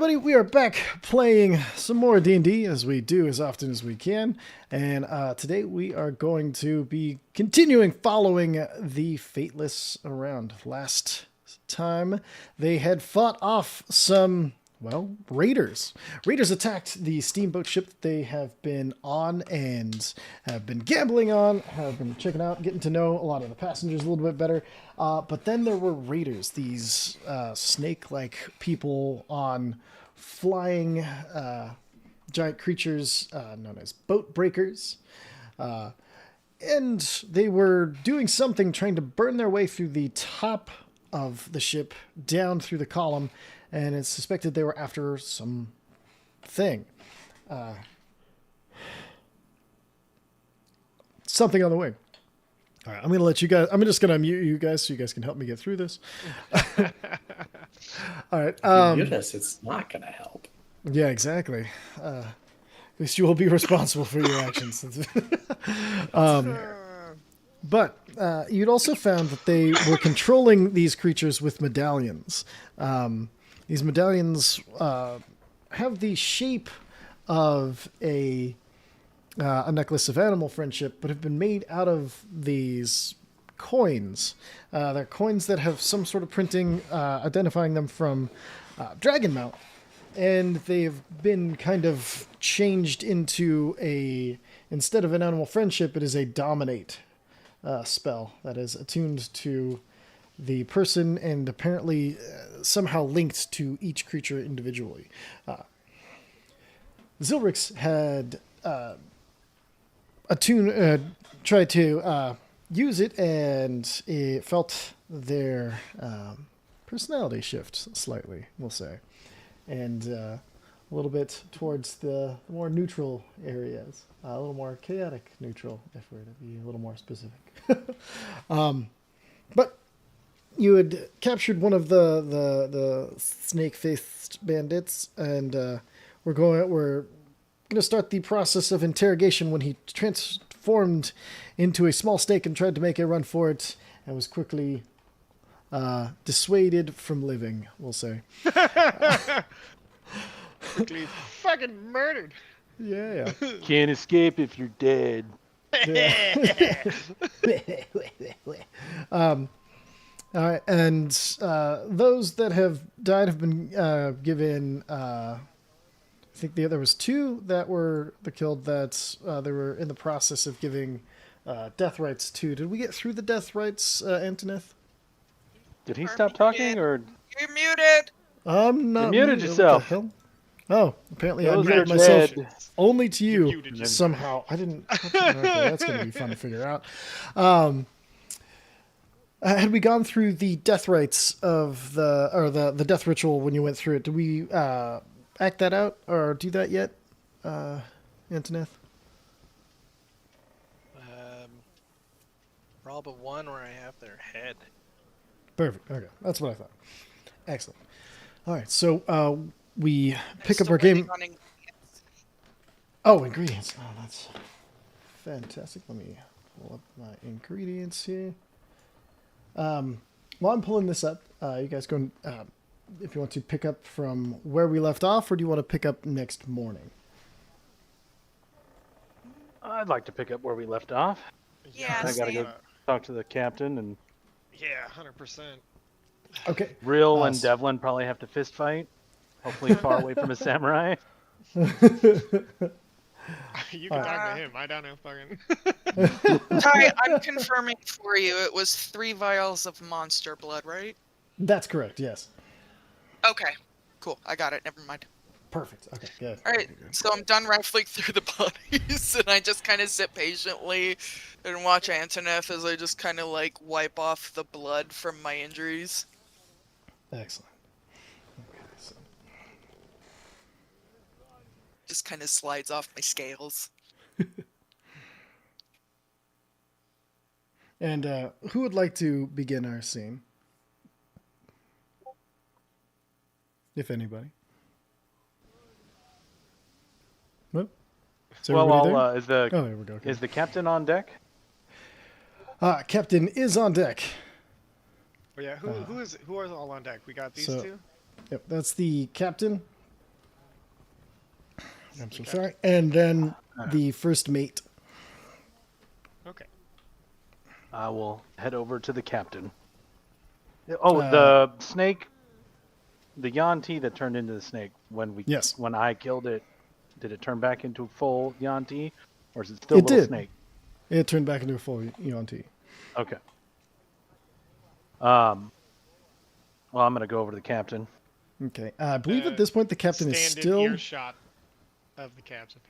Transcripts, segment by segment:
everybody, we are back playing some more D&D, as we do as often as we can. And today we are going to be continuing following the Fateless around. Last time they had fought off some, well, raiders. Raiders attacked the steamboat ship that they have been on and have been gambling on, have been checking out, getting to know a lot of the passengers a little bit better. But then there were raiders, these snake-like people on flying giant creatures known as boat breakers. And they were doing something, trying to burn their way through the top of the ship, down through the column, and it's suspected they were after some thing. Something on the way. All right, I'm going to let you guys... I'm just going to mute you guys so you guys can help me get through this. All right. Mute us, it's not going to help. Yeah, exactly. At least you will be responsible for your actions. But you'd also found that they were controlling these creatures with medallions. These medallions have the shape of a necklace of animal friendship, but have been made out of these coins. They're coins that have some sort of printing identifying them from Dragonmount. And they've been kind of changed into instead of an animal friendship, it is a dominate spell that is attuned to the person and apparently somehow linked to each creature individually. Zilrix had tried to use it, and it felt their personality shift slightly, we'll say. And a little bit towards the more neutral areas, a little more chaotic neutral, if we're to be a little more specific. But you had captured one of the snake-faced bandits, and we're going to start the process of interrogation when he transformed into a small snake and tried to make a run for it, and was quickly dissuaded from living, we'll say. Quickly fucking murdered. Yeah. Can't escape if you're dead. All right, and those that have died have been given. I think there was two that were killed that they were in the process of giving death rights to. Did we get through the death rights, Antoneth? Did he stop talking, or You're muted. I'm not. You muted yourself. What the hell? Oh, apparently I Those muted are myself dead. only to you muted yourself. somehow. I didn't. Okay, that's going to be fun to figure out. Had we gone through the death rites of the death ritual when you went through it? Did we act that out or do that yet, Antoneth? Rob a one where I have their head. Perfect. Okay, that's what I thought. Excellent. All right, so we pick up our game. Oh, ingredients. Oh, that's fantastic. Let me pull up my ingredients here. While I'm pulling this up, you guys go, if you want to pick up from where we left off, or do you want to pick up next morning? I'd like to pick up where we left off. Yeah, I gotta go same. talk to the captain, and Yeah, 100%. Okay. Rill and Devlin probably have to fist fight. Hopefully far away from a samurai. You can talk to him. I don't know fucking. Ty, I'm confirming for you. It was 3 vials of monster blood, right? That's correct, yes. Okay, cool. I got it. Never mind. Perfect. Okay, good. All right, so I'm done rifling through the bodies, and I just kind of sit patiently and watch Antoneth as I just kind of like wipe off the blood from my injuries. Excellent. Okay, so Just kind of slides off my scales. And who would like to begin our scene? If anybody. Well, is everybody there? Oh, there we go. Okay. Is the captain on deck? Captain is on deck. Oh yeah, who are all on deck? We got these two. Yep, that's the captain. I'm so sorry. And then the first mate. Okay. I will head over to the captain. Oh, Uh, the snake, the Yanti that turned into the snake Yes. when I killed it, did it turn back into full Yanti, or is it still a It little did. snake? It turned back into a full Yuan-Ti. Okay. Well, I'm gonna go over to the captain. Okay. I believe at this point the captain is Stand in still earshot of the captain.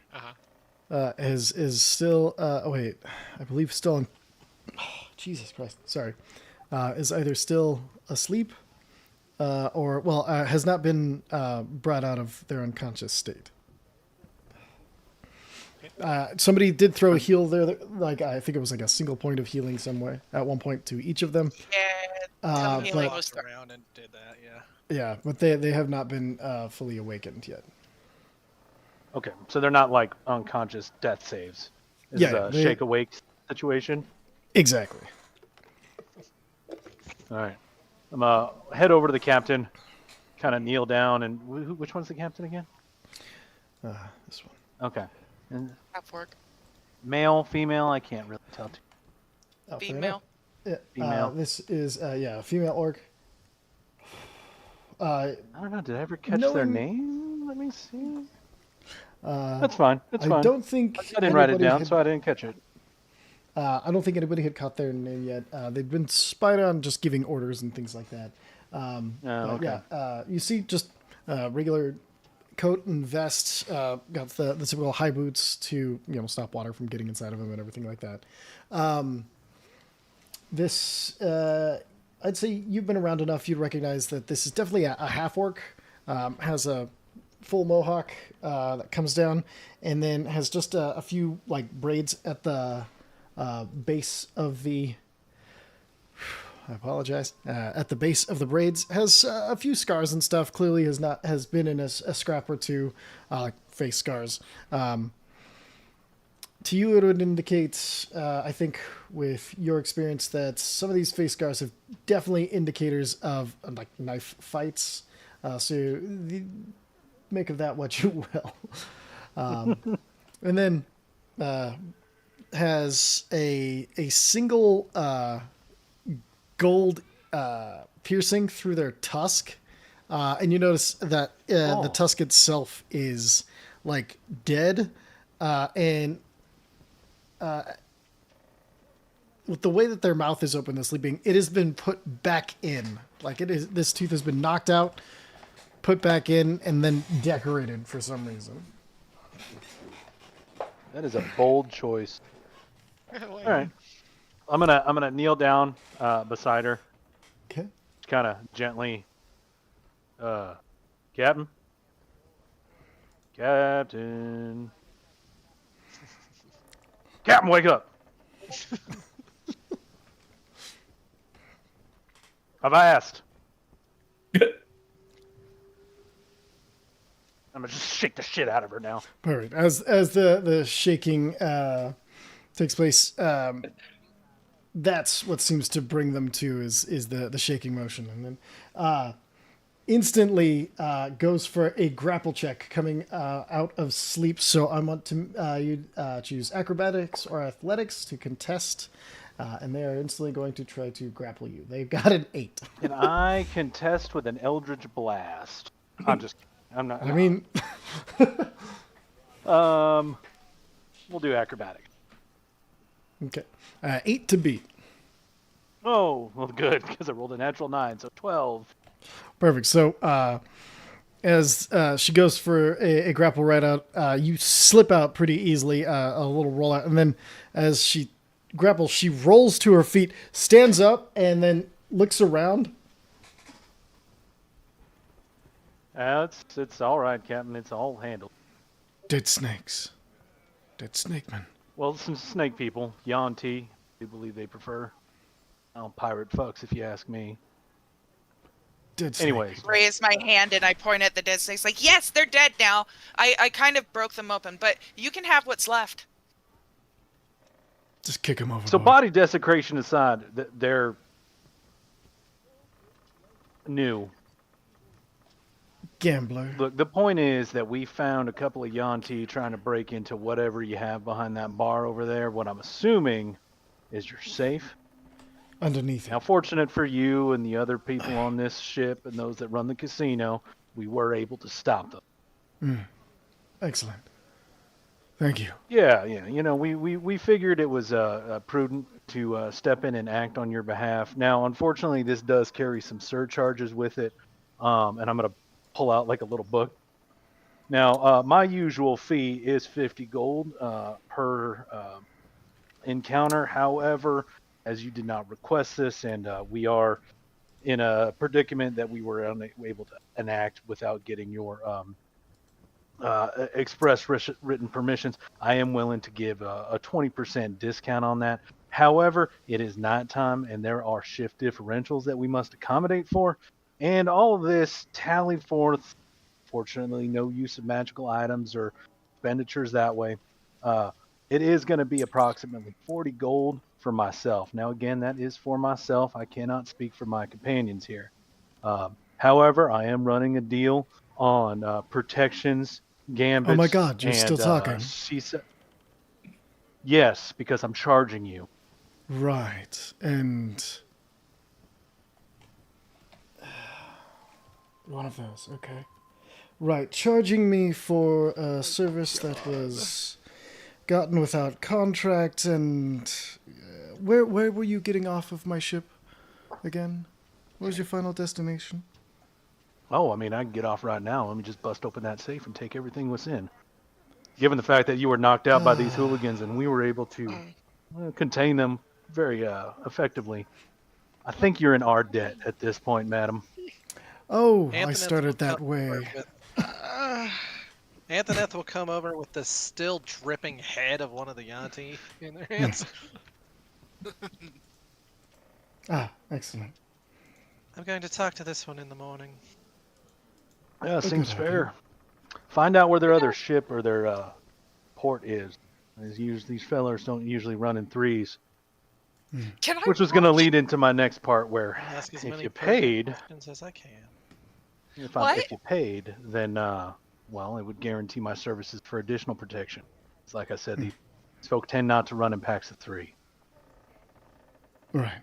is still oh wait, I believe still in Jesus Christ, sorry. Is either still asleep or well has not been brought out of their unconscious state. Somebody did throw a heal there, like I think it was like a single point of healing somewhere at one point to each of them. Yeah, healing but- was Around and did that. Yeah. Yeah, but they have not been fully awakened yet. Okay, so they're not like unconscious death saves. This Yeah, is a they- shake awake situation. Exactly. All right, I'm head over to the captain, kind of kneel down, and which one's the captain again? This one. Okay, and half work. male, female, I can't really tell. Oh, fair Female. enough. Yeah, Female. this is yeah, a female orc. I don't know. Did I ever catch their knowing- name? Let me see. Uh, That's fine. That's I fine. don't think I didn't write it anybody down, had- so I didn't catch it. I don't think anybody had caught their name yet. They've been spied on, just giving orders and things like that. But okay. yeah, you see just regular coat and vest. Got the typical high boots to stop water from getting inside of them and everything like that. This I'd say you've been around enough. You'd recognize that this is definitely a half orc. Has a full mohawk that comes down, and then has just a few like braids at the base of the. I apologize. At the base of the braids, has a few scars and stuff. Clearly, has been in a scrap or two, like face scars. To you, it would indicate, I think, with your experience, that some of these face scars have definitely indicators of like knife fights. Make of that what you will. And then has a single gold piercing through their tusk, and you notice that the tusk itself is like dead, and with the way that their mouth is open, they're sleeping, it has been put back in. Like this tooth has been knocked out, put back in, and then decorated for some reason. That is a bold choice. All All right, I'm gonna kneel down beside her, Okay. kind of gently. Captain. Captain, wake up! I've asked. I'm gonna just shake the shit out of her now. Perfect. As the shaking takes place, that's what seems to bring them to is the shaking motion, and then instantly goes for a grapple check coming out of sleep. So I want to you choose acrobatics or athletics to contest, and they are instantly going to try to grapple you. They've got an 8. And I contest with an Eldritch Blast. I'm just kidding. I'm not. I mean, We'll do acrobatics. okay, 8 to beat. Oh, well, good, because I rolled a natural 9, so 12. Perfect. So as she goes for a grapple right out, you slip out pretty easily, a little rollout, and then as she grapples, she rolls to her feet, stands up, and then looks around. It's all right, Captain. It's all handled. Dead snakes. Dead snake man. Well, some snake people, Yuan-Ti, they believe they prefer. Pirate fucks, if you ask me. Dead snake. Anyways, Raise my hand and I point at the dead snakes like, yes, they're dead now. I kind of broke them open, but you can have what's left. Just kick him over. so body desecration aside, they're new. Gambler. Look, the point is that we found a couple of Yanti trying to break into whatever you have behind that bar over there. What I'm assuming is you're safe. Underneath Now, it. fortunate for you and the other people on this ship and those that run the casino, we were able to stop them. Excellent. Thank you. Yeah. You know, we figured it was prudent to step in and act on your behalf. Now, unfortunately, this does carry some surcharges with it, and I'm going to pull out like a little book. Now, my usual fee is 50 gold per encounter. However, as you did not request this, and we are in a predicament that we were unable to enact without getting your express written permissions, I am willing to give a 20% discount on that. However, it is nighttime and there are shift differentials that we must accommodate for, and all of this tallied forth. Fortunately, no use of magical items or expenditures that way. It is going to be approximately 40 gold for myself. Now, again, that is for myself. I cannot speak for my companions here. However, I am running a deal on protections, gambits. Oh my God, you're still and, talking. She said, yes, because I'm charging you. Right. And one of those, okay. Right, charging me for a service that was gotten without contract, and where were you getting off of my ship again? What was your final destination? Oh, I mean, I can get off right now. Let me just bust open that safe and take everything what's in. Given the fact that you were knocked out by these hooligans and we were able to contain them very effectively, I think you're in our debt at this point, madam. Oh, I Anthony started that will come way. over with- Anthoneth will come over with the still dripping head of one of the Yanti in their hands. Ah, excellent. I'm going to talk to this one in the morning. Yeah, seems good fair. Find out where their other ship or their port is. These fellers don't usually run in threes. Can I Which was going to watch- lead into my next part where I'll ask as if many you pertinent paid, questions as I can. if you paid, then, well, it would guarantee my services for additional protection. It's like I said, these folk tend not to run in packs of 3. Right.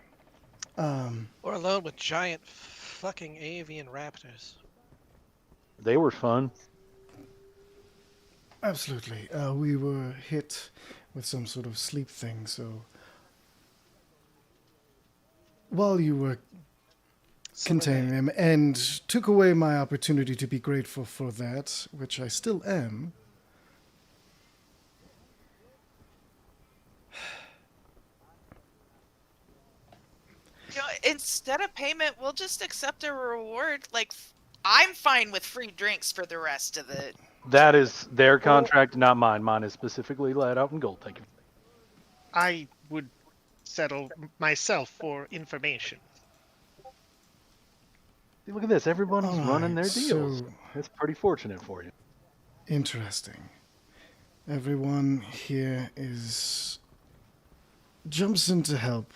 Or alone with giant fucking avian raptors. They were fun. Absolutely. We were hit with some sort of sleep thing, so while you were containing them, and took away my opportunity to be grateful for that, which I still am. You know, instead of payment, we'll just accept a reward. Like, I'm fine with free drinks for the rest of it. That is their contract, not mine. Mine is specifically laid out in gold. Thank you. I would settle myself for information. See, look at this. Everyone's running their Alright, deals. so- That's pretty fortunate for you. Interesting. Everyone here jumps in to help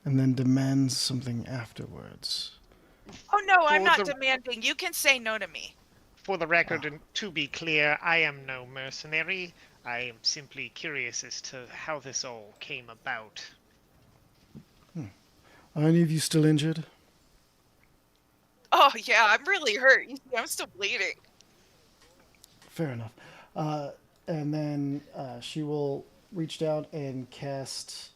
and then demands something afterwards. Oh no, I'm For not the- demanding. You can say no to me. For the record, and to be clear, I am no mercenary. I am simply curious as to how this all came about. Are any of you still injured? Oh yeah, I'm really hurt. You see, I'm still bleeding. Fair enough. And then she will reach down and cast.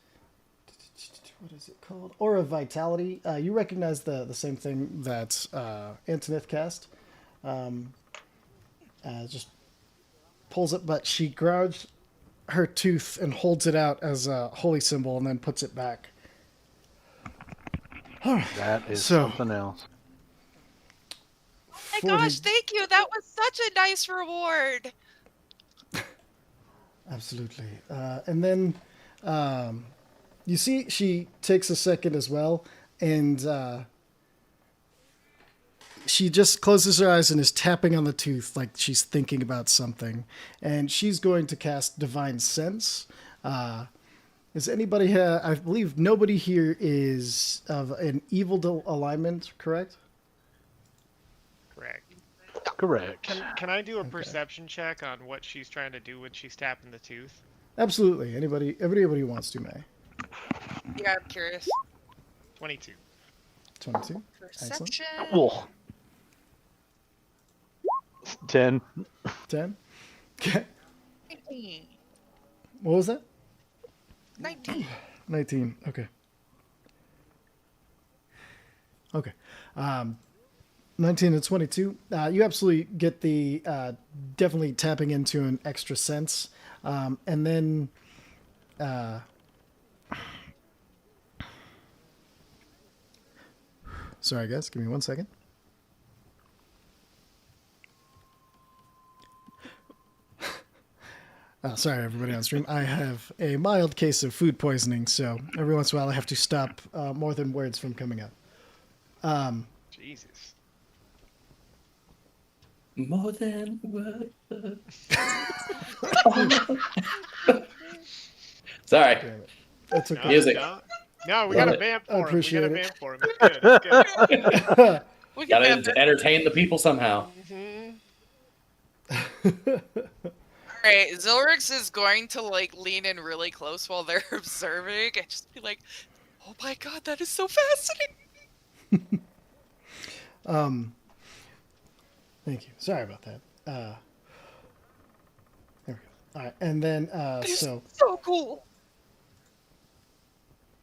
What is it called? Aura of Vitality. You recognize the same thing that Antonith cast. Just pulls it, but she grabs her tooth and holds it out as a holy symbol and then puts it back. That is So- something else. Oh my gosh, thank you. That was such a nice reward. Absolutely. And then you see she takes a second as well, and she just closes her eyes and is tapping on the tooth like she's thinking about something. And she's going to cast Divine Sense. Is anybody here? I believe nobody here is of an evil alignment, correct? Correct. correct. Can I do a Okay. perception check on what she's trying to do when she's tapping the tooth? Absolutely. Everybody who wants to may. Yeah, I'm curious. 22. 22. Excellent. Perception. Cool. 10. 10. Okay. 19. What was that? 19. 19. Okay. Okay. 19 and 22. You absolutely get the definitely tapping into an extra sense. And then sorry, guys. Give me 1 second. Sorry, everybody on stream. I have a mild case of food poisoning, so every once in a while I have to stop more than words from coming out. Jesus. More than what? Sorry. Damn it. That's okay. Music. No, we Love got a it. vamp I for him. We appreciate got a it. vamp for him. It's good. It's good. We can have Gotta entertain the people somehow. Alright, Zilrix is going to like lean in really close while they're observing and just be like, oh my god, that is so fascinating. Thank you. Sorry about that. There we go. All right, and then It's so so cool.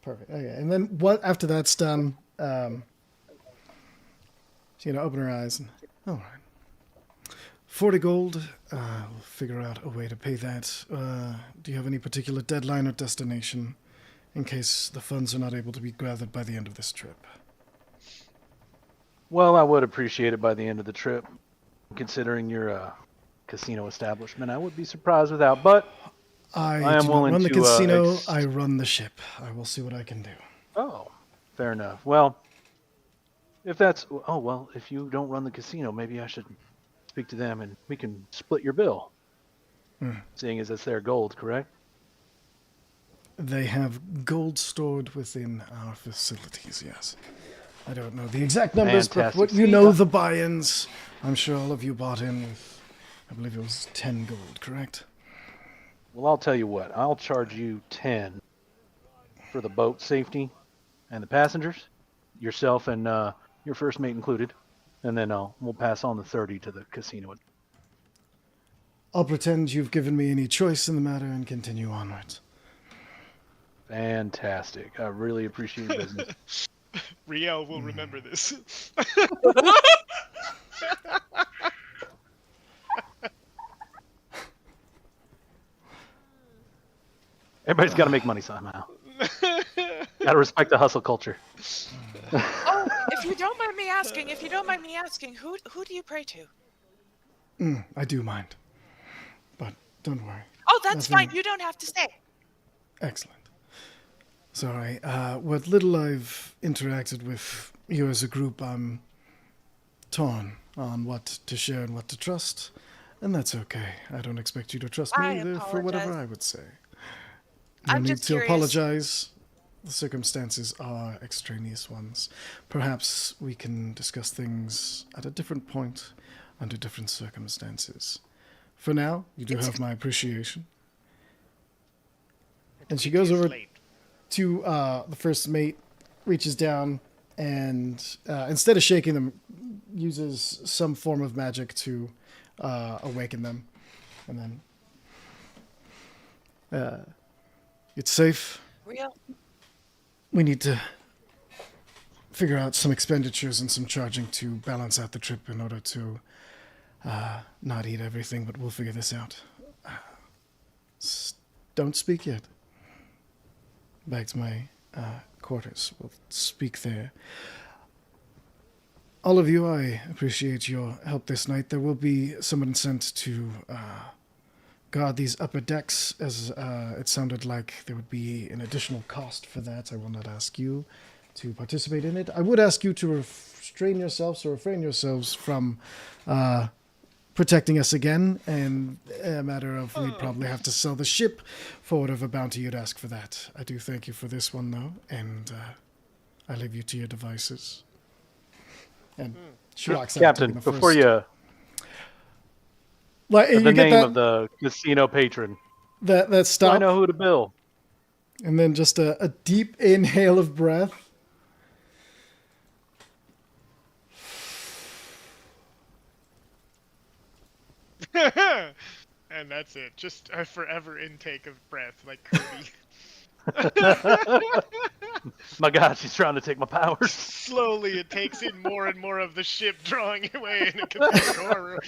perfect. Okay, and then what after that's done? She's gonna open her eyes and all right. 40 gold. We'll figure out a way to pay that. Do you have any particular deadline or destination in case the funds are not able to be gathered by the end of this trip? Well, I would appreciate it by the end of the trip. Considering your casino establishment, I would be surprised without. But I am do not willing run the to, casino. I run the ship. I will see what I can do. oh, fair enough. Well, if you don't run the casino, maybe I should speak to them and we can split your bill. Seeing as it's their gold, correct? They have gold stored within our facilities, yes. I don't know the exact numbers, Fantastic. but what you know the buy-ins. I'm sure all of you bought in with, I believe it was 10 gold, correct? Well, I'll tell you what. I'll charge you 10 for the boat safety and the passengers, yourself and your first mate included, and then we'll pass on the 30 to the casino. I'll pretend you've given me any choice in the matter and continue onwards. Fantastic. I really appreciate your business. Riel will remember this. Everybody's got to make money somehow. Got to respect the hustle culture. Oh, if you don't mind me asking, who do you pray to? I do mind. But don't worry. Oh, that's Nothing- fine. You don't have to say. Excellent. Sorry, what little I've interacted with you as a group, I'm torn on what to share and what to trust, and that's okay. I don't expect you to trust me I either for whatever apologize. I would say. No I'm need just to curious. apologize. The circumstances are extraneous ones. Perhaps we can discuss things at a different point, under different circumstances. For now, you do have my appreciation. And she goes over to the first mate, reaches down, and instead of shaking them, uses some form of magic to awaken them. And then, it's safe. Real? We need to figure out some expenditures and some charging to balance out the trip in order to not eat everything, but we'll figure this out. Don't speak yet. Back to my quarters. We'll speak there. All of you, I appreciate your help this night. There will be someone sent to guard these upper decks, as it sounded like there would be an additional cost for that. I will not ask you to participate in it. I would ask you to refrain yourselves from protecting us again, and a matter of we'd probably have to sell the ship for whatever bounty you'd ask for that. I do thank you for this one, though, and I leave you to your devices. And she walks out. Captain, taking the before first- you Like The you get name that of the casino patron. that So I stop, know who to bill. and then just a deep inhale of breath. And that's it. Just a forever intake of breath, like Kirby. My God, she's trying to take my powers. Slowly, it takes in more and more of the ship, drawing away in a cathartic horror.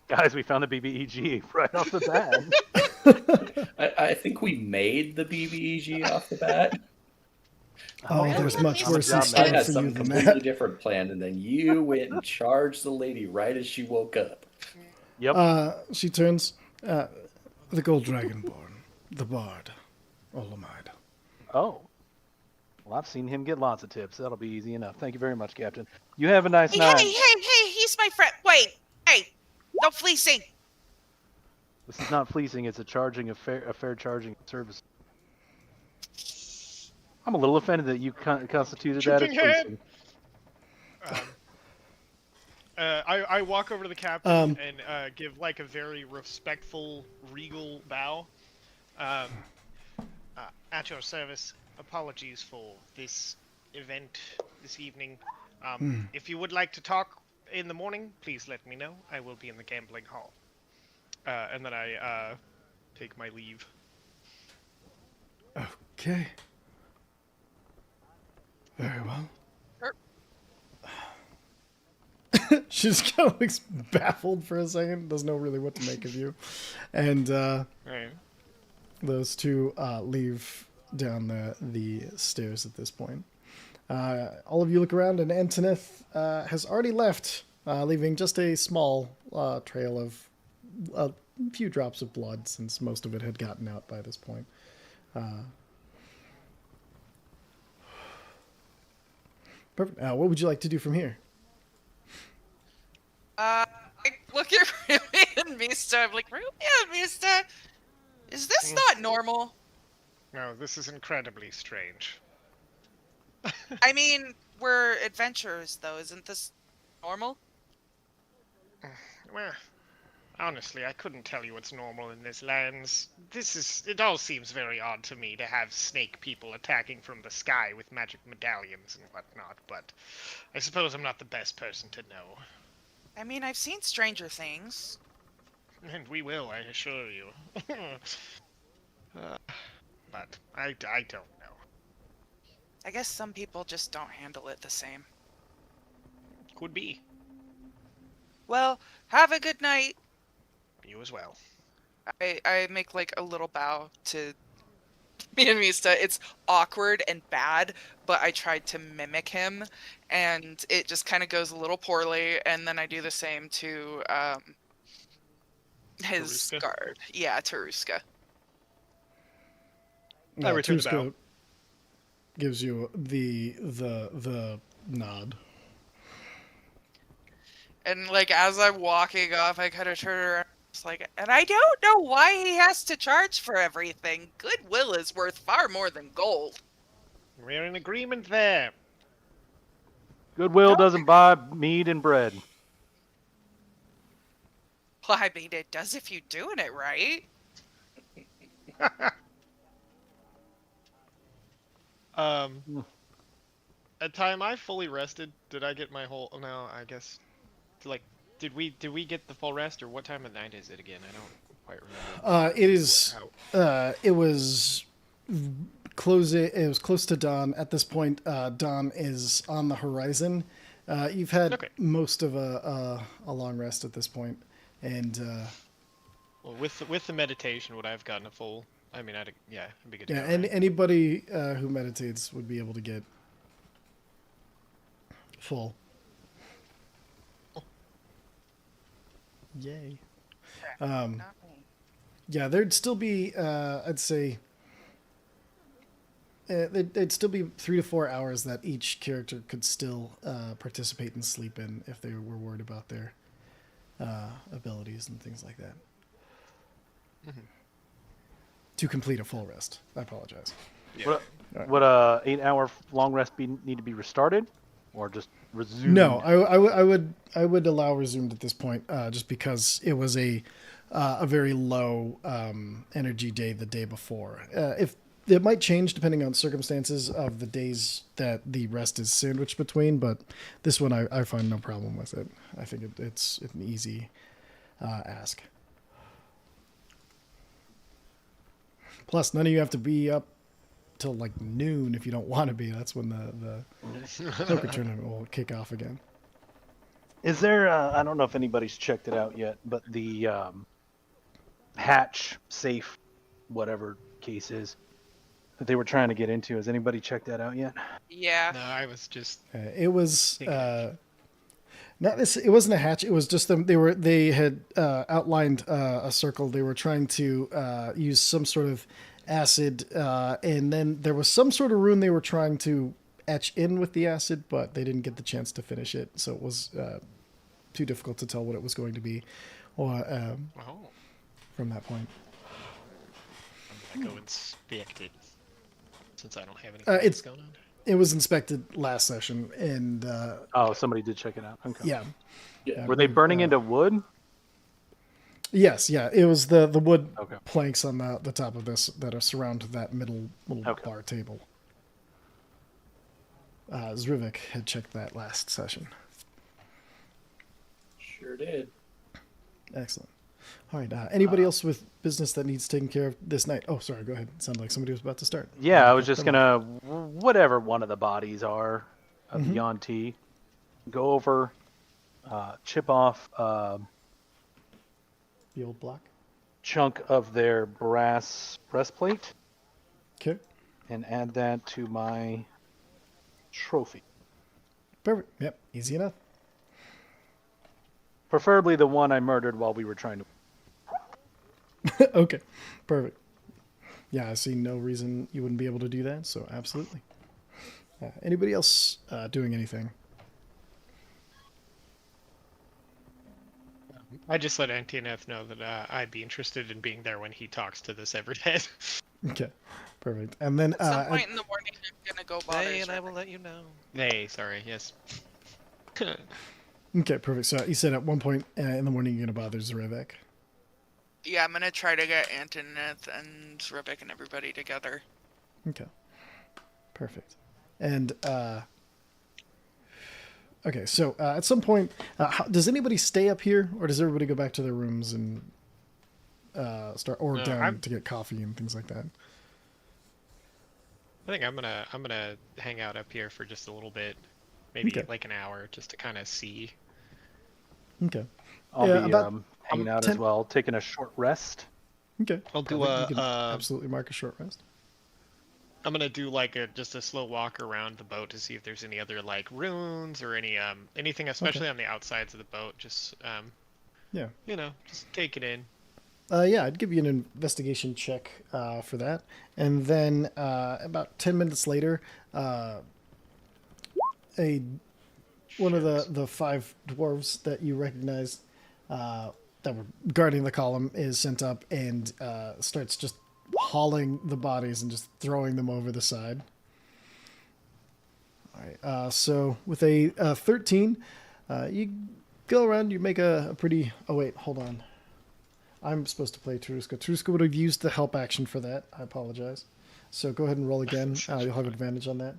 Guys, we found the BBEG right off the bat. I think we made the BBEG off the bat. Oh, Really? there's much I'm a worse in job store I had for you something than completely that. different planned, and then you went and charged the lady right as she woke up. Yep. She turns. The Gold Dragonborn, the Bard, Olamide. Oh. Well, I've seen him get lots of tips. That'll be easy enough. Thank you very much, Captain. You have a nice Hey, night. hey, he's my friend. Wait, hey, no fleecing. This is not fleecing. It's a fair charging service. I'm a little offended that you constituted that as Tripping head. fleecing. I walk over to the captain and give like a very respectful, regal bow. At your service. Apologies for this event this evening. If you would like to talk in the morning, please let me know. I will be in the gambling hall. And then I take my leave. Okay. Very well. She just kind of looks baffled for a second, doesn't know really what to make of you. And Right. those two leave down the stairs at this point. All of you look around, and Antonith has already left, leaving just a small trail of a few drops of blood, since most of it had gotten out by this point. Perfect. What would you like to do from here? I look at Rumi and Mista. I'm like, Rumi and Mista, is this not normal? No, this is incredibly strange. I mean, we're adventurers, though. Isn't this normal? Well, honestly, I couldn't tell you what's normal in this lands. It all seems very odd to me to have snake people attacking from the sky with magic medallions and whatnot, but I suppose I'm not the best person to know. I mean, I've seen Stranger Things. And we will, I assure you. But I don't know. I guess some people just don't handle it the same. Could be. Well, have a good night. You as well. I make like a little bow to me and Mista. It's awkward and bad, but I tried to mimic him, and it just kind of goes a little poorly. And then I do the same to his Taruska? guard. Yeah, Taruska. I return the Tuska bow. gives you the nod. And like as I'm walking off, I kind of turn around. It's like, and I don't know why he has to charge for everything. Goodwill is worth far more than gold. We're in agreement there. Goodwill doesn't buy meat and bread. Well, I mean, it does if you're doing it right. At time I fully rested. Did I get my whole? No, I guess. Like, did we get the full rest, or what time of night is it again? I don't quite remember. It is. How- It was close. It was close to dawn. At this point, dawn is on the horizon. You've had Okay. most of a long rest at this point, and Well, with the meditation, would I have gotten a full? I mean, I'd be good. To yeah, go, and right? anybody who meditates would be able to get full. Yay. Not me. Yeah, there'd still be, I'd say, there'd still be 3 to 4 hours that each character could still participate and sleep in if they were worried about their abilities and things like that. To complete a full rest. I apologize. Would a 8-hour long rest need to be restarted, or just resumed? No, I would allow resumed at this point, just because it was a very low energy day the day before. If it might change depending on circumstances of the days that the rest is sandwiched between, but this one I find no problem with it. I think it's an easy ask. Plus, none of you have to be up till like noon if you don't want to be. That's when the poker tournament will kick off again. Is there? I don't know if anybody's checked it out yet, but the hatch safe, whatever case is that they were trying to get into. Has anybody checked that out yet? Yeah. No, I was just. It was not this. It wasn't a hatch. It was just them. They had outlined a circle. They were trying to use some sort of acid, and then there was some sort of rune they were trying to etch in with the acid, but they didn't get the chance to finish it. So it was too difficult to tell what it was going to be, or from that point. I'm gonna go inspect it since I don't have It's- anything going on. It was inspected last session, and Oh, somebody did check it out. Okay. yeah. Yeah. Were they burning into wood? Yes, yeah. It was the wood Okay. planks on the top of this that are surround that middle little Okay. bar table. Zrivik had checked that last session. Sure did. Excellent. All right. Anybody else with business that needs taken care of this night? Oh, sorry. Go ahead. It sounded like somebody was about to start. Yeah, I was just gonna, whatever one of the bodies are of the Yuan-Ti, go over, chip off a The old block. chunk of their brass breastplate, Okay. and add that to my trophy. Perfect. Yep. Easy enough. Preferably the one I murdered while we were trying to. Okay. Perfect. Yeah, I see no reason you wouldn't be able to do that. So absolutely. Anybody else doing anything? I just let NTNF know that I'd be interested in being there when he talks to the severed head. Okay. Perfect. And then At some point in the morning, I'm gonna go bother. Hey, and I will Zrivik. let you know. Hey, sorry, yes. okay, perfect. So you said at one point in the morning you're gonna bother Zrivik. Yeah, I'm gonna try to get Antoneth and Zrivik and everybody together. Okay. Perfect. And okay, so at some point, does anybody stay up here, or does everybody go back to their rooms and start, or No, down I'm- to get coffee and things like that? I think I'm gonna hang out up here for just a little bit, maybe Okay. like an hour, just to kind of see. Okay. I'll Yeah, be about- hanging out 10 as well, taking a short rest. Okay. I'll do Perfect. You can a. absolutely mark a short rest. I'm gonna do like just a slow walk around the boat to see if there's any other like runes or anything, especially on the outsides of the boat. Just Yeah. just take it in. Yeah, I'd give you an investigation check for that. And then about 10 minutes later, one of the five dwarves that you recognized that were guarding the column is sent up and starts just hauling the bodies and just throwing them over the side. All right. So with a 13, you go around, you make a pretty... Oh, wait, hold on. I'm supposed to play Taruska. Taruska would have used the help action for that. I apologize. So go ahead and roll again. You'll have advantage on that.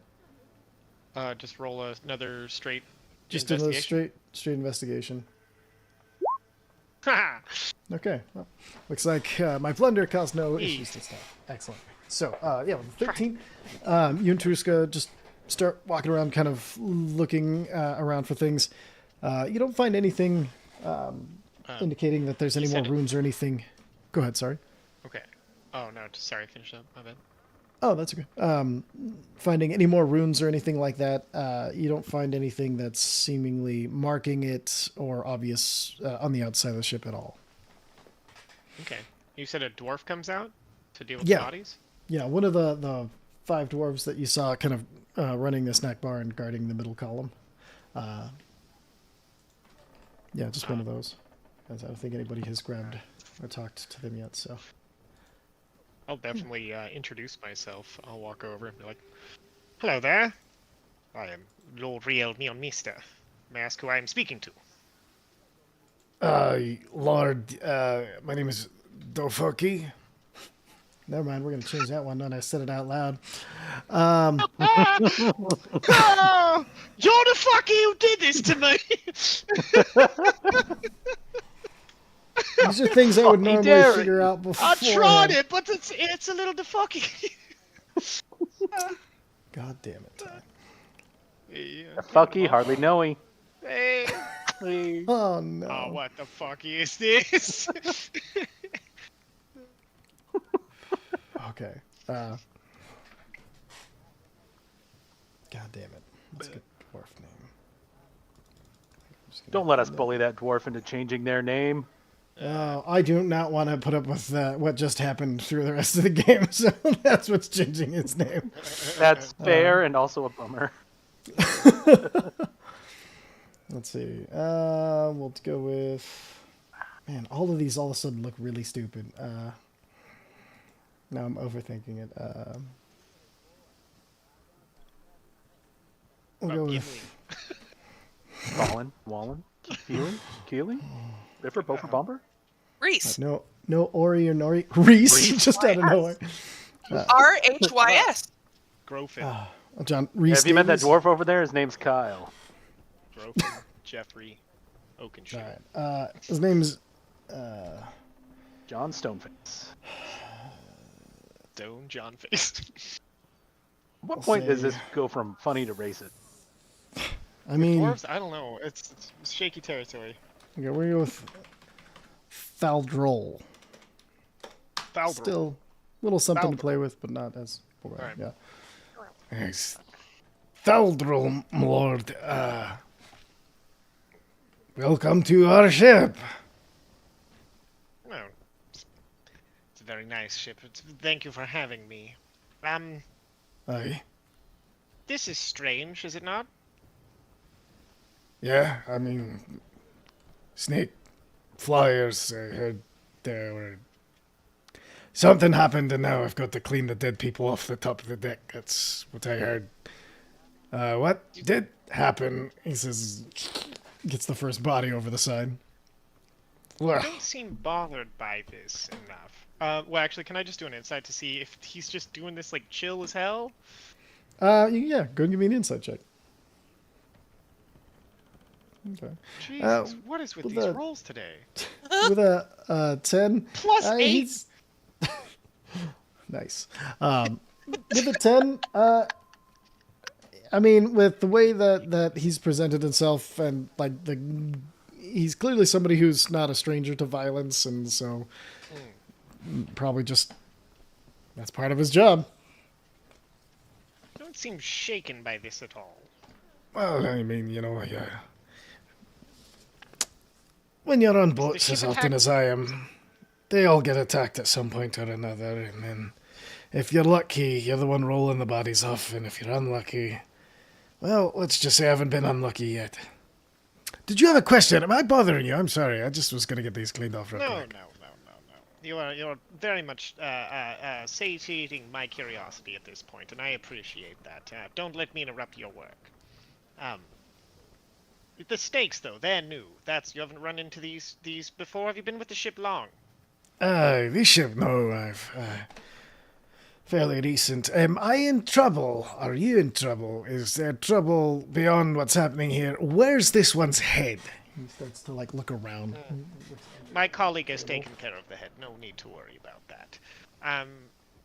Just roll another straight. Just another investigation. straight investigation. Ha! Okay. Well, looks like my blunder caused no Ease. issues this time. Excellent. So, yeah, with 13, you and Taruska just start walking around, kind of looking around for things. You don't find anything indicating that there's any you more said it- runes or anything. Go ahead, sorry. Okay. Oh no, sorry, finish up. My bad. Oh, that's okay. Finding any more runes or anything like that, you don't find anything that's seemingly marking it or obvious on the outside of the ship at all. Okay. You said a dwarf comes out to deal with Yeah. the bodies? Yeah, one of the five dwarves that you saw kind of running the snack bar and guarding the middle column. Yeah, just one of those. As I don't think anybody has grabbed or talked to them yet, so. I'll definitely introduce myself. I'll walk over and be like, "Hello there. I am Lord Riel Neonmista. May I ask who I am speaking to? Lord, my name is Dofaki. Never mind, we're gonna change that one. Then I said it out loud. Oh, you're the fucker who did this to me! These are things I would Fucking normally dare figure out before. I tried it, but it's a little defucky. God damn it, Ty. Yeah. Fucky, hardly knowing. Hey. Oh no. Oh, what the fuck is this? Okay. God damn it. Let's get dwarf name. I'm just gonna Don't let us put it- bully that dwarf into changing their name. I do not want to put up with what just happened through the rest of the game, so that's what's changing his name. That's fair and also a bummer. Let's see. We'll go with. Man, all of these all of a sudden look really stupid. Now I'm overthinking it. We'll go with. Wallen, Keely, Biffer, Bofer, Bomber. Reese. No Ori or Nori. Reese, just out of nowhere. RHYS. Grofin. John Reese. Have you met that Davies? dwarf over there? His name's Kyle. Grofin. Jeffrey. Oakenshaw. All right. His name's. John Stoneface. Stone John Face. At what I'll point does say- this go from funny to racist? I mean, Dwarves? I don't know. It's shaky territory. okay, we're gonna go with Faldrol. Falbro. Still a little something to Faldrol. play with, but not as boring. Alright. Yeah. Yes. Faldrol, my lord. Welcome to our ship. No. It's a very nice ship. Thank you for having me. Aye. This is strange, is it not? Yeah, I mean, snake flyers. I heard there were something happened, and now I've got to clean the dead people off the top of the deck. That's what I heard. What did happen? He says, gets the first body over the side. I Well, don't seem bothered by this enough. Well, actually, can I just do an insight to see if he's just doing this like chill as hell? yeah, go and give me an insight check. Okay. Jesus, what is with with these the- rolls today? With a 10. Plus 8. he's- Nice. With a 10, I mean, with the way that he's presented himself and like he's clearly somebody who's not a stranger to violence, and so probably just that's part of his job. Don't seem shaken by this at all. Well, I mean, when you're on boats ship as often attacked? as I am, they all get attacked at some point or another, and then if you're lucky, you're the one rolling the bodies off, and if you're unlucky, well, let's just say I haven't been unlucky yet. Did you have a question? Am I bothering you? I'm sorry. I just was going to get these cleaned off real No. quick. You're very much satiating my curiosity at this point, and I appreciate that. Don't let me interrupt your work. The snakes, though, they're new. You haven't run into these before. Have you been with the ship long? This ship, no, I've, fairly recent. Am I in trouble? Are you in trouble? Is there trouble beyond what's happening here? Where's this one's head? He starts to, look around. My colleague has taken care of the head. No need to worry about that.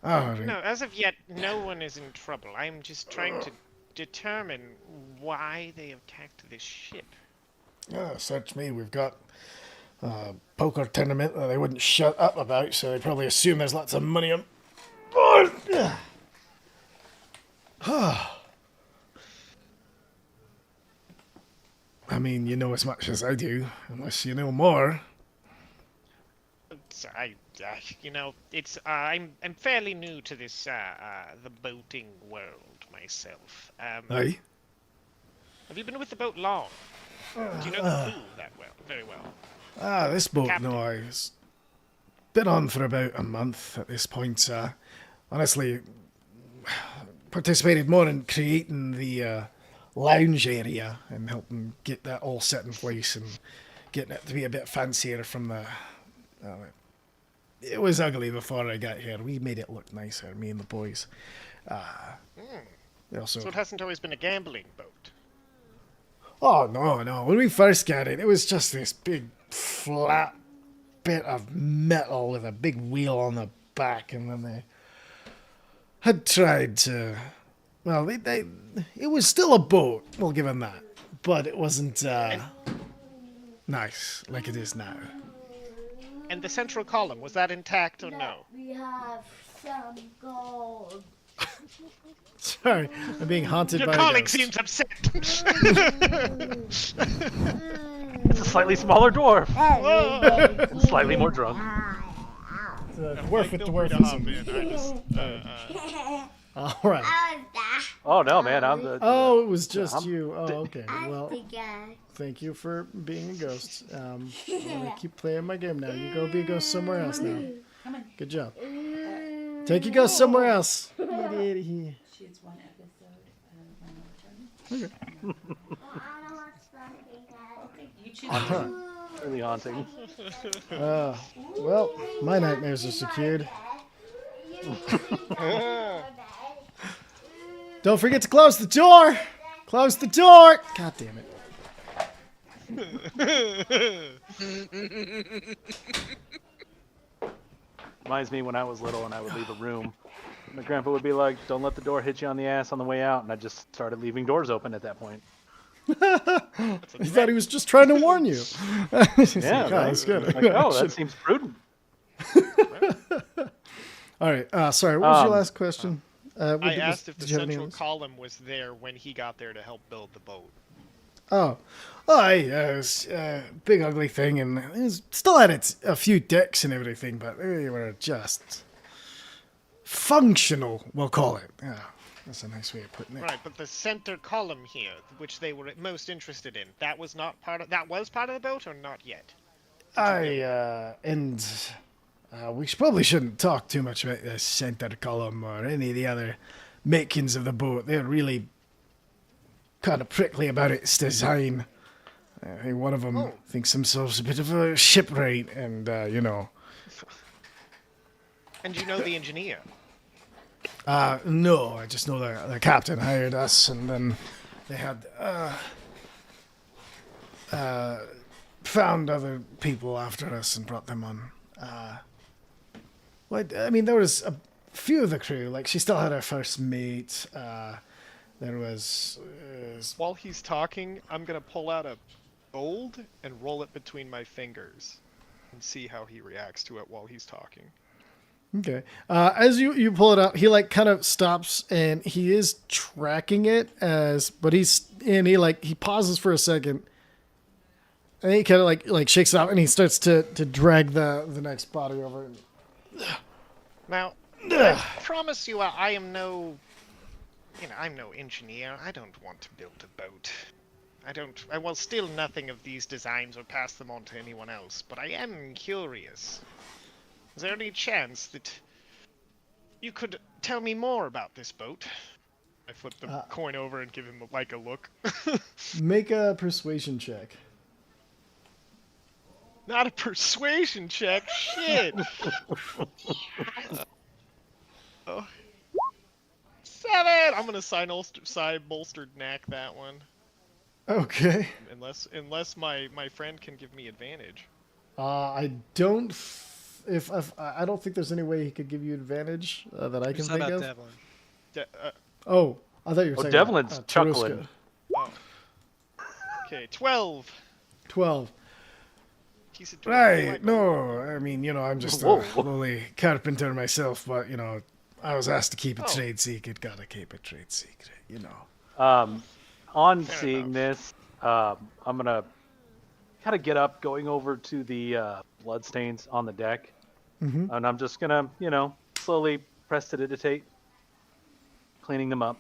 Oh, No, as of yet, no one is in trouble. I'm just trying to determine why they attacked this ship. Search me. We've got a poker tournament that they wouldn't shut up about, so they probably assume there's lots of money on board. I mean, you know as much as I do, unless you know more. So it's I'm fairly new to this the boating world myself. Aye. Have you been with the boat long? Do you know the crew that well? Very well. This boat, Captain. no, I've been on for about a month at this point. Honestly, participated more in creating the lounge area and helping get that all set in place and getting it to be a bit fancier from the. It was ugly before I got here. We made it look nicer, me and the boys. Also, So it hasn't always been a gambling boat. oh no! When we first got it, it was just this big flat bit of metal with a big wheel on the back, and then they had tried to. Well, it was still a boat. We'll give them that, but it wasn't nice like it is now. And the central column, was that intact or no? We have some gold. Sorry, I'm being haunted Your by a colleague ghost. seems upset. It's a slightly smaller dwarf. Slightly more drunk. It's a dwarf with Feel free to hop dwarfism. in. I just, All right. Oh no, man, I'm the. Oh, it was just I'm- you. Oh, okay. Well, The guy. thank you for being a ghost. I'm gonna keep playing my game now. You go be a ghost somewhere else now. Good job. Take your ghost somewhere else. Get out of here. Shoots one episode of My You choose. Really haunting. Well, my nightmares are secured. Don't forget to close the door. Close the door. God damn it. Reminds me when I was little and I would leave a room. My grandpa would be like, "Don't let the door hit you on the ass on the way out," and I just started leaving doors open at that point. He thought he was just trying to warn you. He's Yeah, like, oh, that's good. Like, oh, that seems prudent. All right. Sorry. What was your Um, last question? I asked if the did you have any central others? column was there when he got there to help build the boat. Oh, it was a big ugly thing, and it was, still had a few decks and everything, but they were just functional. We'll call it. Yeah, that's a nice way of putting it. Right, but the center column here, which they were most interested in, that was not part of. That was part of the boat, or not yet? We probably shouldn't talk too much about the center column or any of the other makings of the boat. They're really kind of prickly about its design. I think one of them thinks themselves a bit of a shipwright, and And you know the engineer. No, I just know the captain hired us, and then they had found other people after us and brought them on. I mean, there was a few of the crew. Like, she still had her first mate. There was. While he's talking, I'm gonna pull out a gold and roll it between my fingers, and see how he reacts to it while he's talking. Okay. As you pull it out, he like kind of stops and he is tracking it but he pauses for a second. And he kind of like shakes it off and he starts to drag the next body over. Now, I promise you, I am no, I'm no engineer. I don't want to build a boat. I will steal nothing of these designs or pass them on to anyone else, but I am curious. Is there any chance that you could tell me more about this boat? I flip the coin over and give him a look. Make a persuasion check. Not a persuasion check. Shit. Oh. 7. I'm gonna side bolstered knack that one. Okay. Unless my friend can give me advantage. I don't. I don't think there's any way he could give you advantage that I can It's think about of. Devlin. Oh, I thought you were saying Devlin's Taruska. chuckling. Okay, 12. 12. He's a dwarf. Right. No, I mean, I'm just a Whoa. lowly carpenter myself, but, I was asked to keep a Oh. trade secret. Gotta keep a trade secret, On Fair seeing enough. this, I'm gonna kind of get up, going over to the bloodstains on the deck, and I'm just gonna, slowly prestidigitate, cleaning them up,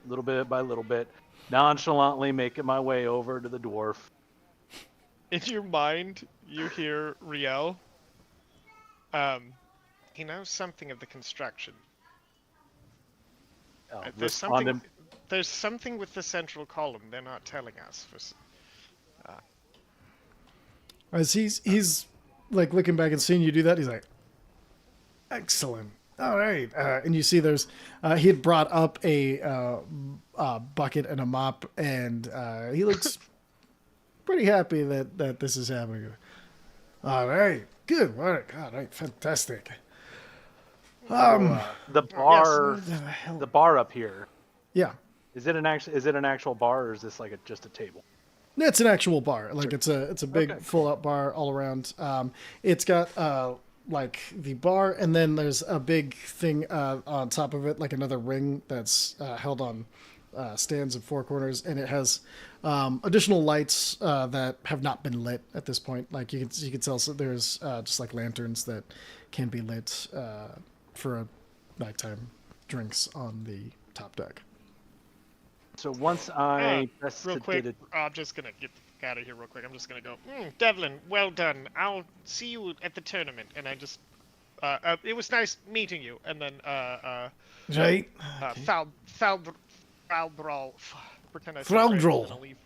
little bit by little bit, nonchalantly making my way over to the dwarf. In your mind, you hear Riel. He knows something of the construction. There's something. there's something with the central column. They're not telling us. As he's like looking back and seeing you do that, he's like, excellent. All right. And you see there's, he had brought up a bucket and a mop, and he looks pretty happy that this is happening. All right. Good. All right. Fantastic. The bar, What the hell? the bar up here. Yeah. Is it an actual bar, or is this like just a table? It's an actual bar. Like it's a big Okay. full out bar all around. It's got like the bar, and then there's a big thing on top of it, like another ring that's held on stands in four corners, and it has additional lights that have not been lit at this point. Like you can tell, so there's just like lanterns that can be lit for nighttime drinks on the top deck. So once I press Real the quick, data- I'm just gonna get out of here real quick. I'm just gonna go. Devlin, well done. I'll see you at the tournament. And I just, it was nice meeting you. And then, Right? Thalbral. Pretend I said it right, and Thraldrol. then I'll leave.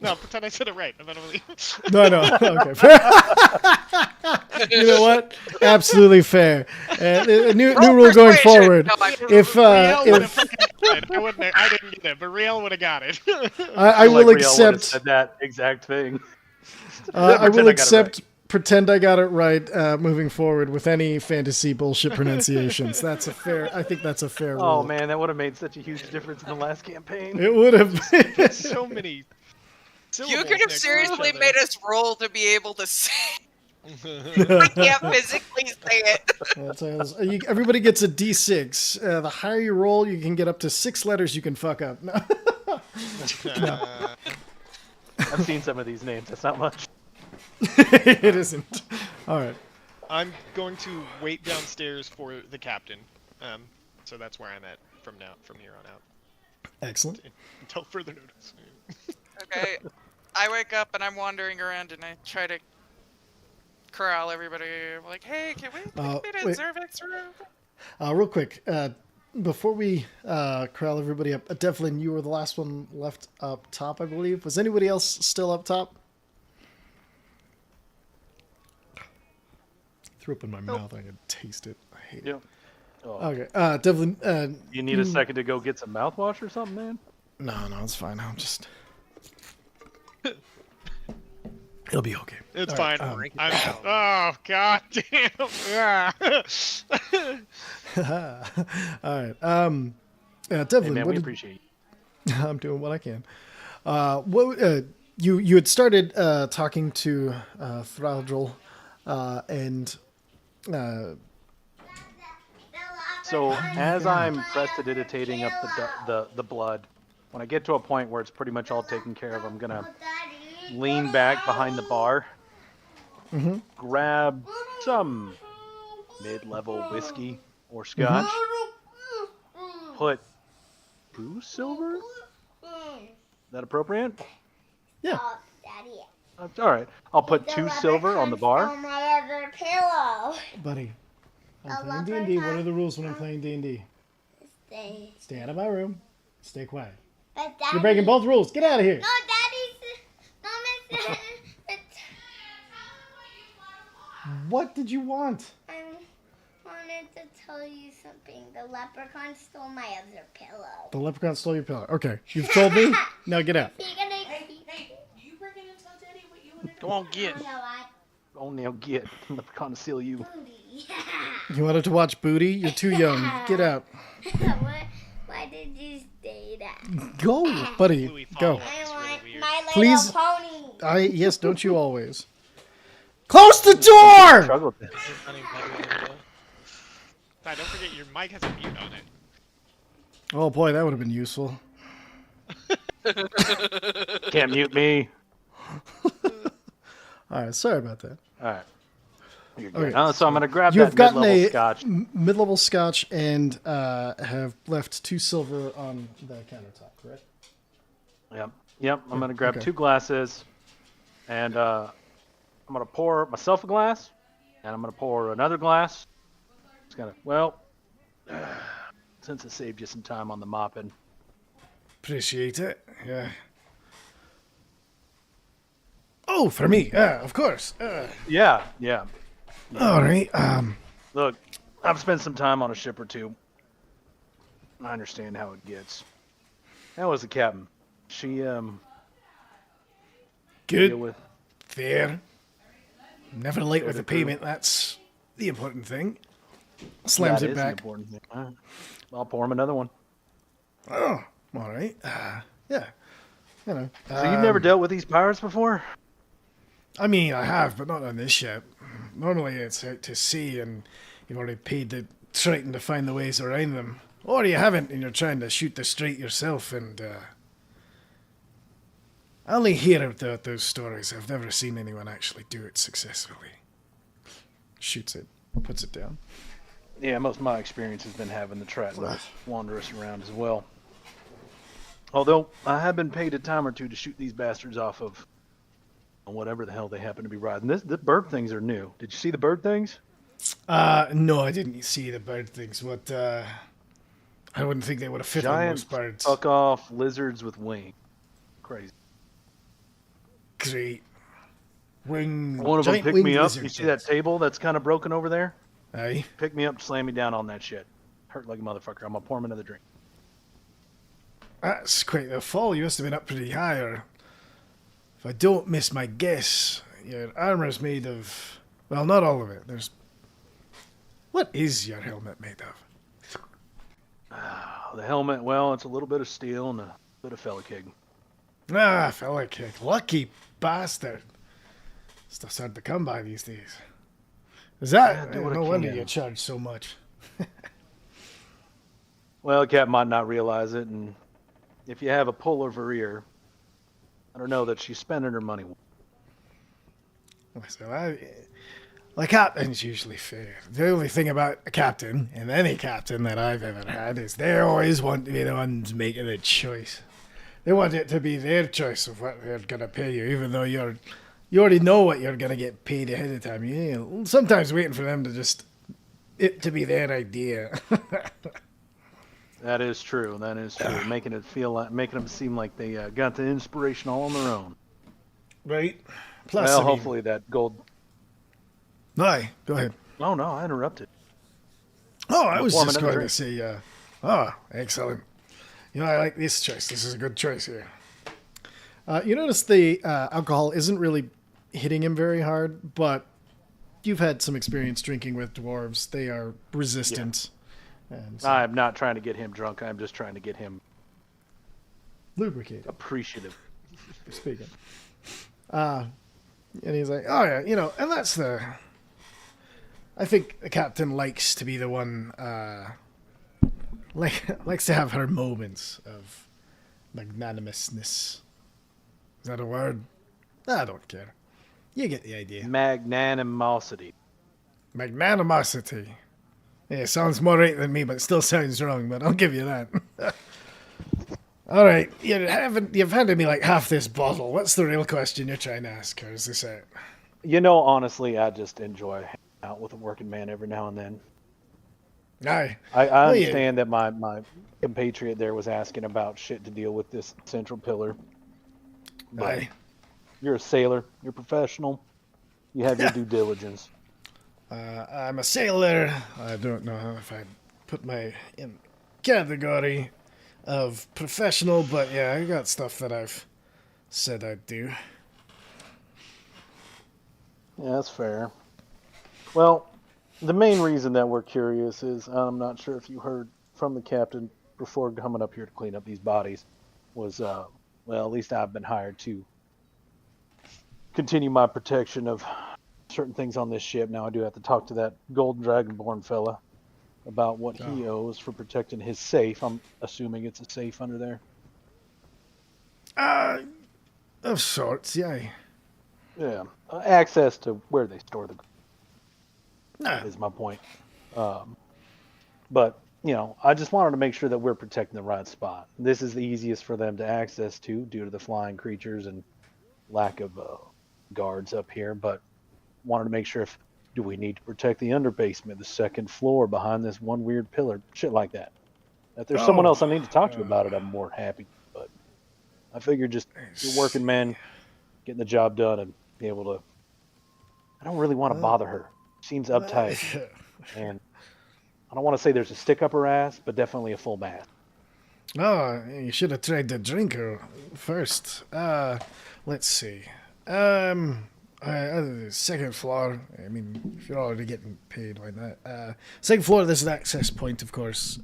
No, pretend I said it right, and then I'll leave. No. Okay. You know what? Absolutely fair. New rule going persuasion. forward. No, If Riel would if have I didn't get it, but Riel would have got it. I feel like will Riel would've accept, said that exact thing. I Pretend will I got it accept. Pretend I got it right. Moving forward with any fantasy bullshit pronunciations. That's a fair. I think that's a fair rule. Oh man, that would have made such a huge difference in the last campagn. It would have. Been. So many. You syllables could have next to each seriously other. made us roll to be able to say. I can't physically say it. That's how it is. Everybody gets a D6. The higher you roll, you can get up to 6 letters you can fuck up. No. I've seen some of these names. That's not much. It isn't. All right. I'm going to wait downstairs for the captain. So that's where I'm at from here on out. Excellent. Until further notice. Okay. I wake up and I'm wandering around and I try to corral everybody. I'm like, hey, can we meet in wait. Zervik's room? Real quick, before we corral everybody up, Devlin, you were the last one left up top, I believe. Was anybody else still up top? Threw up in my mouth. I could taste it. I hate it. Yep. Oh, Okay, Devlin. you need a second to go get some mouthwash or something, man? No, it's fine. I'm just. It'll be okay. It's All fine. right, Oh god damn. All right. Hey Devlin, man, what we did, appreciate you. I'm doing what I can. You had started talking to Thraldrol, and So as I'm prestidigitating up the blood, when I get to a point where it's pretty much all taken care of, I'm gonna lean back behind the bar, grab some mid-level whiskey or scotch, put 2 silver. Is that appropriate? yeah, Daddy. All right. I'll put 2 silver on the bar. On my other pillow. buddy. I'm love playing D&D. her. What are the rules when I'm playing D&D? Stay. Stay out of my room. Stay quiet. But You're Daddy. breaking both rules. Get out of here. No, Daddy's. No, Miss. What did you want? I wanted to tell you something. The leprechaun stole my other pillow. The leprechaun stole your pillow. Okay, you've told me. Now get out. You're gonna You were gonna tell Daddy what you wanted to Go on, get. You know what? Only I'll get leprechaun to seal you. You wanted to watch booty? You're too young. Get out. Why did you say that? Go, buddy. Louis Go. follow-up I is want really weird. my little Please. pony. Yes, don't you always? Close the door! Struggle with it. Don't forget your mic has a mute on it. Oh boy, that would have been useful. Can't mute me. All right, sorry about that. All right. You're good. Okay. So I'm gonna grab You that have gotten mid-level a scotch. mid-level scotch and have left 2 silver on the countertop, correct? Yep. I'm gonna grab Okay. 2 glasses, and I'm gonna pour myself a glass, and I'm gonna pour another glass. Just gonna, well, since it saved you some time on the mopping, Appreciate it. Yeah. Oh, for me. Of course. Yeah. All right. Look, I've spent some time on a ship or two. I understand how it gets. How was the captain? She deal Good. with. Fair. Never late with the crew. payment. That's the important thing. Slams That it is an back. important thing. All right. I'll pour him another one. Oh, all right. Yeah. You know. So you've never dealt with these pirates before? I mean, I have, but not on this ship. Normally, it's out to sea, and you've already paid the Triton to find the ways around them, or you haven't, and you're trying to shoot the strait yourself. And I only hear about those stories. I've never seen anyone actually do it successfully. Shoots it, puts it down. Yeah, most of my experience has been having the Triton wander us around as well. Although I have been paid a time or two to shoot these bastards off of whatever the hell they happen to be riding. The bird things are new. Did you see the bird things? No, I didn't see the bird things. What? I wouldn't think they would have fit on Giant most birds. fuck off lizards with wings. Crazy. Great. Wing. One of them giant picked me winged up. lizard You see that things. table that's kind of broken over there? Aye. Pick me up, slam me down on that shit. Hurt like a motherfucker. I'm gonna pour him another drink. That's quite the fall. You must have been up pretty high, or if I don't miss my guess, your armor's made of, well, not all of it. There's, what is your helmet made of? The helmet, well, it's a little bit of steel and a bit of felikig. Ah, fella kick. Lucky bastard. Stuff's hard to come by these days. Is that, Yeah, do what I no wonder can. you charge so much. Well, Cap might not realize it, and if you have a pullover ear, I don't know that she's spending her money. So the captain's usually fair. The only thing about a captain, and any captain that I've ever had, is they always want to be the ones making the choice. They want it to be their choice of what they're going to pay you, even though you already know what you're going to get paid ahead of time. You know, sometimes waiting for them to just, it to be their idea. That is true. That is true. Making them seem like they got the inspiration all on their own. Right? Plus, Well, I mean, hopefully that gold. Aye, go ahead. Oh no, I interrupted. Oh, I was Warm just another going to say, excellent. You know, I like this choice. This is a good choice here. You notice the alcohol isn't really hitting him very hard, but you've had some experience drinking with dwarves. They are resistant. And so I'm not trying to get him drunk. I'm just trying to get him lubricated, appreciative. speaking. And he's like, oh yeah, you know, and that's I think the captain likes to be the one, likes to have her moments of magnanimousness. Is that a word? I don't care. You get the idea. Magnanimosity. Magnanimosity. Yeah, sounds more right than me, but it still sounds wrong, but I'll give you that. All right, you've handed me like half this bottle. What's the real question you're trying to ask her? Is this it? You know, honestly, I just enjoy hanging out with a working man every now and then. Aye. I Well, yeah. understand that my compatriot there was asking about shit to deal with this central pillar. But Aye. you're a sailor. You're professional. You have your due diligence. I'm a sailor. I don't know if I'd put my in category of professional, but yeah, I got stuff that I've said I'd do. Yeah, that's fair. Well, the main reason that we're curious is I'm not sure if you heard from the captain before coming up here to clean up these bodies was, well, at least I've been hired to continue my protection of certain things on this ship. Now I do have to talk to that Golden Dragonborn fella about what he owes for protecting his safe. I'm assuming it's a safe under there. Of sorts, yeah. Yeah, access to where they store the Nah, is my point. But, you know, I just wanted to make sure that we're protecting the right spot. This is the easiest for them to access to due to the flying creatures and lack of guards up here. But wanted to make sure do we need to protect the underbasement, the second floor behind this one weird pillar, shit like that. If there's someone else I need to talk to about it, I'm more happy. I figured just you're working man, getting the job done and be able to. I don't really want to bother her. She seems uptight, and I don't want to say there's a stick up her ass, but definitely a full bath. Oh, you should have tried to drink her first. Let's see. Second floor. I mean, if you're already getting paid, why not? Second floor, there's an access point, of course.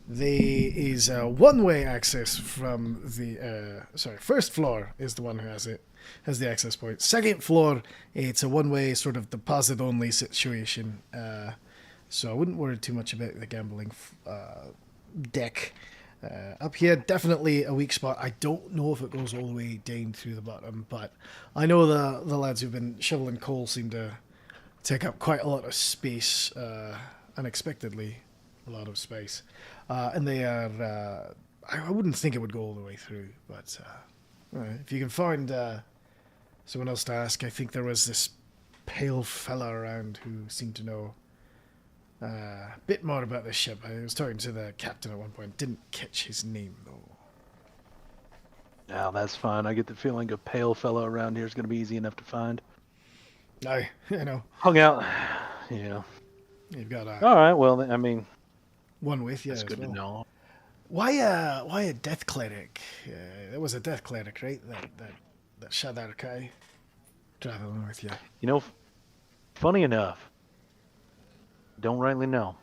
There is a one-way access from the... first floor is the one who has the access point. Second floor, it's a one-way sort of deposit-only situation. So I wouldn't worry too much about the gambling deck. Up here, definitely a weak spot. I don't know if it goes all the way down through the bottom, but I know the lads who've been shoveling coal seem to take up quite a lot of space, unexpectedly a lot of space. And they are, I wouldn't think it would go all the way through, but if you can find someone else to ask. I think there was this pale fella around who seemed to know a bit more about this ship. I was talking to the captain at one point. Didn't catch his name, though. Now that's fine. I get the feeling a pale fellow around here is going to be easy enough to find. I know. Hung out. Yeah. You've got all right. Well, I mean, one with you. That's good to know. Why a death cleric? There was a death cleric, right? That Shadar Kai traveling with you. You know, funny enough, don't rightly know.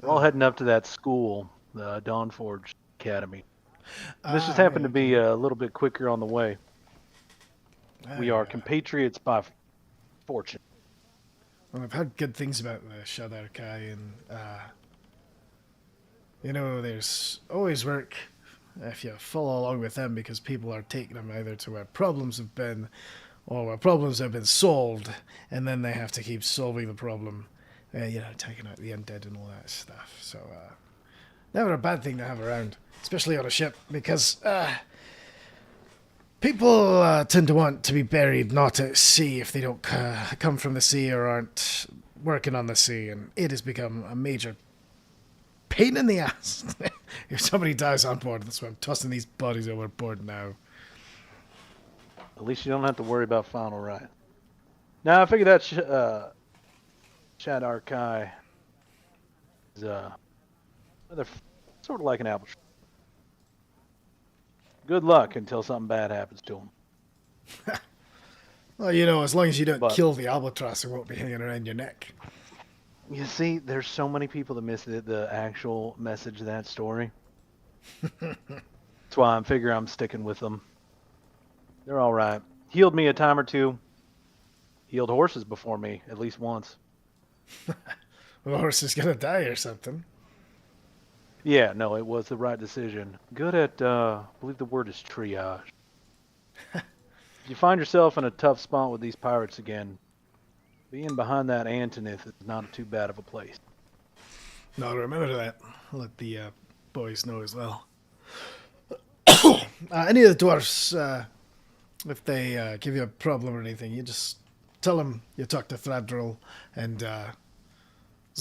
We're all heading up to that school, the Dawnforge Academy. This just happened to be a little bit quicker on the way. We are compatriots by fortune. Well, I've heard good things about the Shadar Kai, and there's always work if you follow along with them, because people are taking them either to where problems have been or where problems have been solved, and then they have to keep solving the problem, taking out the undead and all that stuff. So, never a bad thing to have around, especially on a ship, because people tend to want to be buried not at sea if they don't come from the sea or aren't working on the sea, and it has become a major pain in the ass if somebody dies on board. That's why I'm tossing these bodies overboard now. At least you don't have to worry about final right. Now, I figure that Shadar Kai is sort of like an apple tree. Good luck until something bad happens to him. Well, as long as you don't kill the albatross, it won't be hanging around your neck. You see, there's so many people that miss the actual message of that story. That's why I'm sticking with them. They're all right. Healed me a time or two. Healed horses before me, at least once. Well, the horse is going to die or something. Yeah, no, it was the right decision. Good at, I believe the word is triage. If you find yourself in a tough spot with these pirates again, being behind that Antinith is not too bad of a place. No, remember that. I'll let the boys know as well. Any of the dwarfs, if they give you a problem or anything, you just tell them you talk to Thradril, and as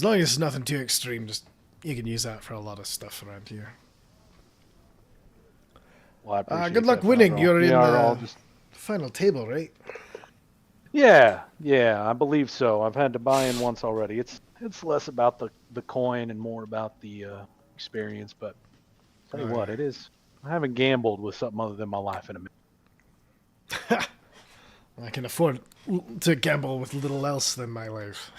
long as it's nothing too extreme, you can use that for a lot of stuff around here. Well, I appreciate good luck that, winning. Thradril. You're in the final table, right? Yeah, I believe so. I've had to buy in once already. It's less about the coin and more about the experience, but tell you what, it is. I haven't gambled with something other than my life in a minute. I can afford to gamble with little else than my life.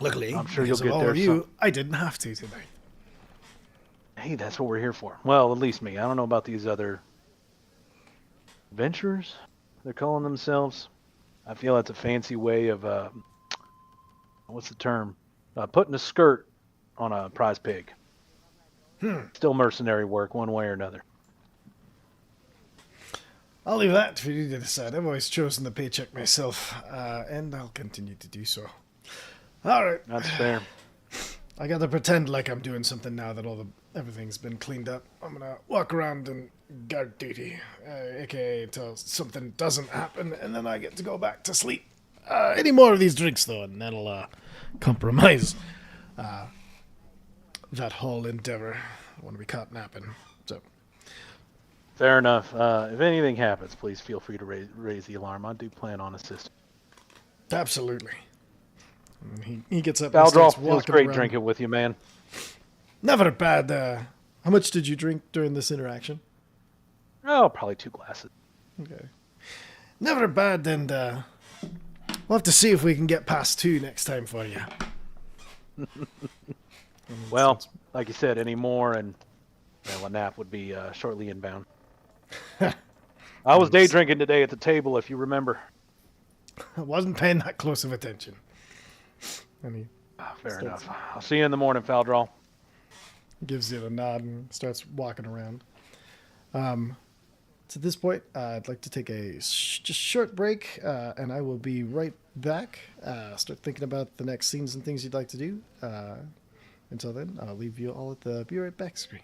Luckily, I'm sure you'll get all there. Of you, I didn't have to tonight. Hey, that's what we're here for. Well, at least me. I don't know about these other adventurers. They're calling themselves. I feel that's a fancy way of what's the term? Putting a skirt on a prize pig. Still mercenary work, one way or another. I'll leave that for you to decide. I've always chosen the paycheck myself, and I'll continue to do so. All right. That's fair. I got to pretend like I'm doing something now that everything's been cleaned up. I'm gonna walk around and guard duty, aka until something doesn't happen, and then I get to go back to sleep. Any more of these drinks, though, and that'll compromise that whole endeavor. I want to be caught napping. So, Fair enough. If anything happens, please feel free to raise the alarm. I do plan on assisting. Absolutely. And he gets up and Valdral, starts it was walking great around. drinking with you, man. Never bad. How much did you drink during this interaction? Oh, probably 2 glasses. Okay. Never bad, and we'll have to see if we can get past 2 next time for you. Well, like you said, any more, and a nap would be shortly inbound. I was day drinking today at the table, if you remember. I wasn't paying that close of attention. And he Fair enough. I'll see you in the morning, Valdral. gives you a nod and starts walking around. So at this point, I'd like to take a just short break, and I will be right back. Start thinking about the next scenes and things you'd like to do. Until then, I'll leave you all at the Be Right Back screen.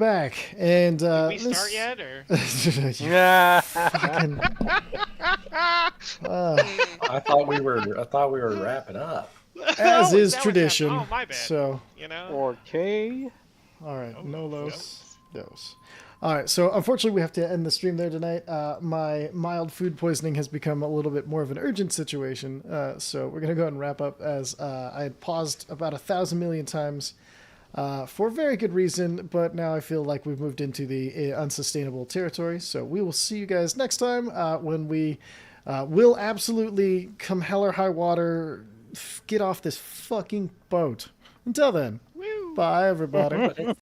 back, and Did we this... start yet, or? Yeah. Fucking... I thought we were wrapping up. as Oh, is that was tradition. happening. Oh, my bad. So, You know. Okay. all right, Oh, no los. Dos. All right, so unfortunately we have to end the stream there tonight. My mild food poisoning has become a little bit more of an urgent situation, so we're gonna go ahead and wrap up as I had paused about 1,000 million times for very good reason, but now I feel like we've moved into the unsustainable territory. So we will see you guys next time when we will absolutely, come hell or high water, get off this fucking boat. Until then, bye everybody.